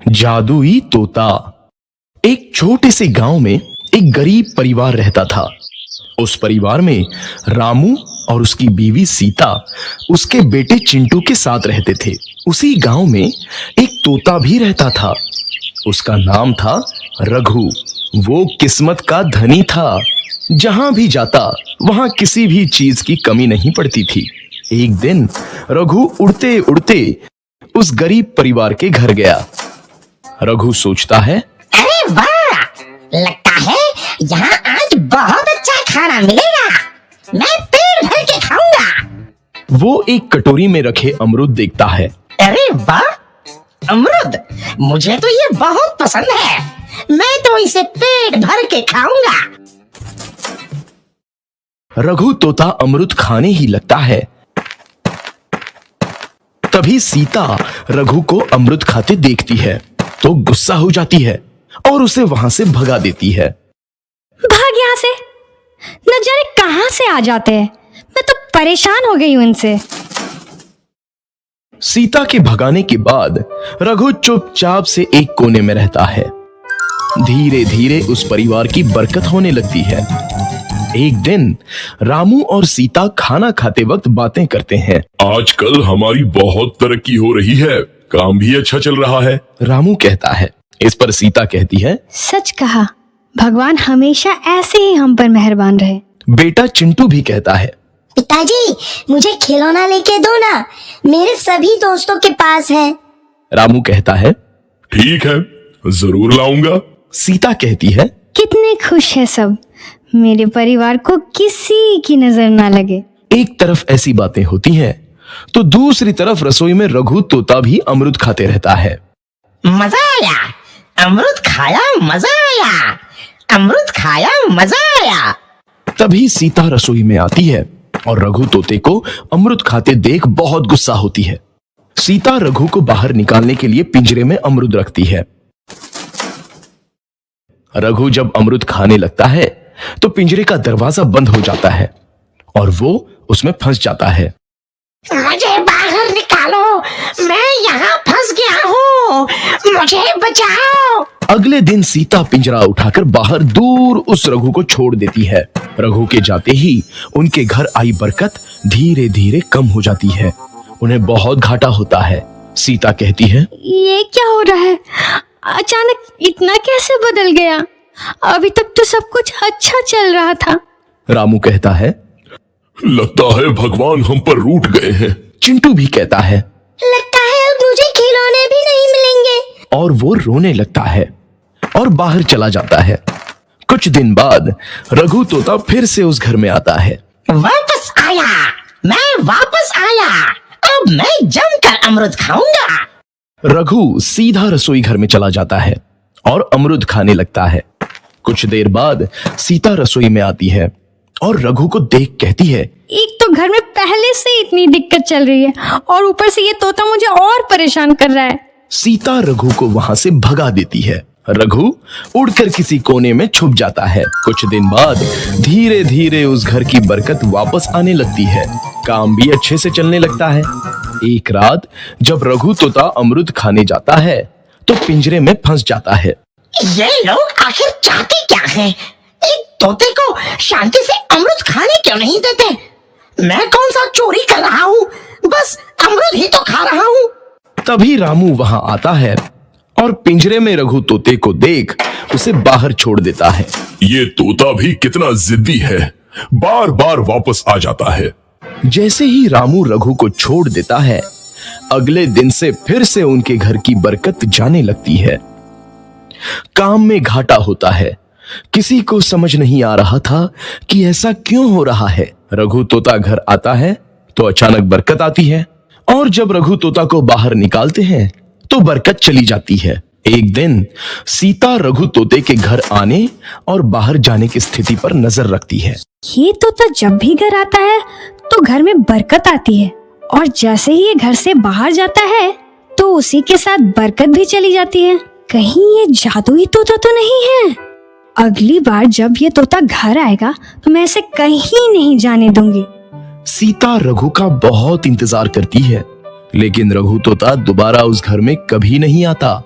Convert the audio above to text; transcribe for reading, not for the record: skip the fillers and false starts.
जादुई तोता। एक छोटे से गांव में एक गरीब परिवार रहता था। उस परिवार में रामू और उसकी बीवी सीता उसके बेटे चिंटू के साथ रहते थे। उसी गांव में एक तोता भी रहता था। उसका नाम था रघु। वो किस्मत का धनी था। जहां भी जाता वहां किसी भी चीज की कमी नहीं पड़ती थी। एक दिन रघु उड़ते उड़ते उस गरीब परिवार के घर गया। रघु सोचता है, अरे वाह, लगता है यहाँ आज बहुत अच्छा खाना मिलेगा। मैं पेट भर के खाऊंगा। वो एक कटोरी में रखे अमरूद देखता है। अरे वाह, अमरूद, मुझे तो ये बहुत पसंद है। मैं तो इसे पेट भर के खाऊंगा। रघु तोता अमरूद खाने ही लगता है। तभी सीता रघु को अमरूद खाते देखती है तो गुस्सा हो जाती है और उसे वहां से भगा देती है। भाग यहाँ से, न जाने कहां से आ जाते हैं। मैं तो परेशान हो गई हूं इनसे। सीता के भगाने के बाद रघु चुपचाप से एक कोने में रहता है। धीरे धीरे उस परिवार की बरकत होने लगती है। एक दिन रामू और सीता खाना खाते वक्त बातें करते हैं। आजकल हमारी बहुत तरक्की हो रही है, काम भी अच्छा चल रहा है। रामू कहता है। इस पर सीता कहती है, सच कहा, भगवान हमेशा ऐसे ही हम पर मेहरबान रहे। बेटा चिंटू भी कहता है, पिताजी, मुझे खिलौना लेके दो ना, मेरे सभी दोस्तों के पास है। रामू कहता है, ठीक है, जरूर लाऊंगा। सीता कहती है, कितने खुश है सब, मेरे परिवार को किसी की नजर ना लगे। एक तरफ ऐसी बातें होती हैं तो दूसरी तरफ रसोई में रघु तोता भी अमरूद खाते रहता है। मजा आया, अमरूद खाया, मजा आया, अमरूद खाया, मजा आया। तभी सीता रसोई में आती है और रघु तोते को अमरूद खाते देख बहुत गुस्सा होती है। सीता रघु को बाहर निकालने के लिए पिंजरे में अमरूद रखती है। रघु जब अमरूद खाने लगता है तो पिंजरे का दरवाजा बंद हो जाता है और वो उसमें फंस जाता है। मुझे बाहर निकालो, मैं यहाँ फंस गया हूँ, मुझे बचाओ। अगले दिन सीता पिंजरा उठाकर बाहर दूर उस रघु को छोड़ देती है। रघु के जाते ही उनके घर आई बरकत धीरे धीरे कम हो जाती है। उन्हें बहुत घाटा होता है। सीता कहती है, ये क्या हो रहा है, अचानक इतना कैसे बदल गया? अभी तक तो सब कुछ अच्छा चल रहा था। रामू कहता है, लगता है भगवान हम पर रूठ गए हैं। चिंटू भी कहता है, लगता है अब मुझे खिलौने भी नहीं मिलेंगे। और वो रोने लगता है और बाहर चला जाता है। कुछ दिन बाद रघु तोता फिर से उस घर में आता है। वापस आया, मैं वापस आया, अब मैं जमकर अमरूद खाऊंगा। रघु सीधा रसोई घर में चला जाता है और अमरूद खाने लगता है। कुछ देर बाद सीता रसोई में आती है और रघु को देख कहती है, एक तो घर में पहले से इतनी दिक्कत चल रही है और ऊपर से ये तोता मुझे और परेशान कर रहा है। सीता रघु को वहां से भगा देती है। रघु उड़कर किसी कोने में छुप जाता है। कुछ दिन बाद धीरे धीरे उस घर की बरकत वापस आने लगती है। काम भी अच्छे से चलने लगता है। एक रात जब रघु तोता अमरूद खाने जाता है तो पिंजरे में फंस जाता है। ये लोग आखिर चाहते क्या हैं? एक तोते को शांति से अमरूद खाने क्यों नहीं देते? मैं कौन सा चोरी कर रहा हूँ? बस अमरूद ही तो खा रहा हूँ। तभी रामू वहां आता है और पिंजरे में रघु तोते को देख उसे बाहर छोड़ देता है। ये तोता भी कितना जिद्दी है, बार बार वापस आ जाता है। जैसे ही रामू रघु को छोड़ देता है, अगले दिन से फिर से उनके घर की बरकत जाने लगती है। काम में घाटा होता है। किसी को समझ नहीं आ रहा था कि ऐसा क्यों हो रहा है। रघु तोता घर आता है तो अचानक बरकत आती है और जब रघु तोता को बाहर निकालते हैं तो बरकत चली जाती है। एक दिन सीता रघु तोते के घर आने और बाहर जाने की स्थिति पर नजर रखती है। ये तोता जब भी घर आता है तो घर में बरकत आती है और जैसे ही ये घर से बाहर जाता है तो उसी के साथ बरकत भी चली जाती है। कहीं ये जादुई तोता तो नहीं है? अगली बार जब ये तोता घर आएगा तो मैं इसे कहीं नहीं जाने दूंगी। सीता रघु का बहुत इंतजार करती है लेकिन रघु तोता दोबारा उस घर में कभी नहीं आता।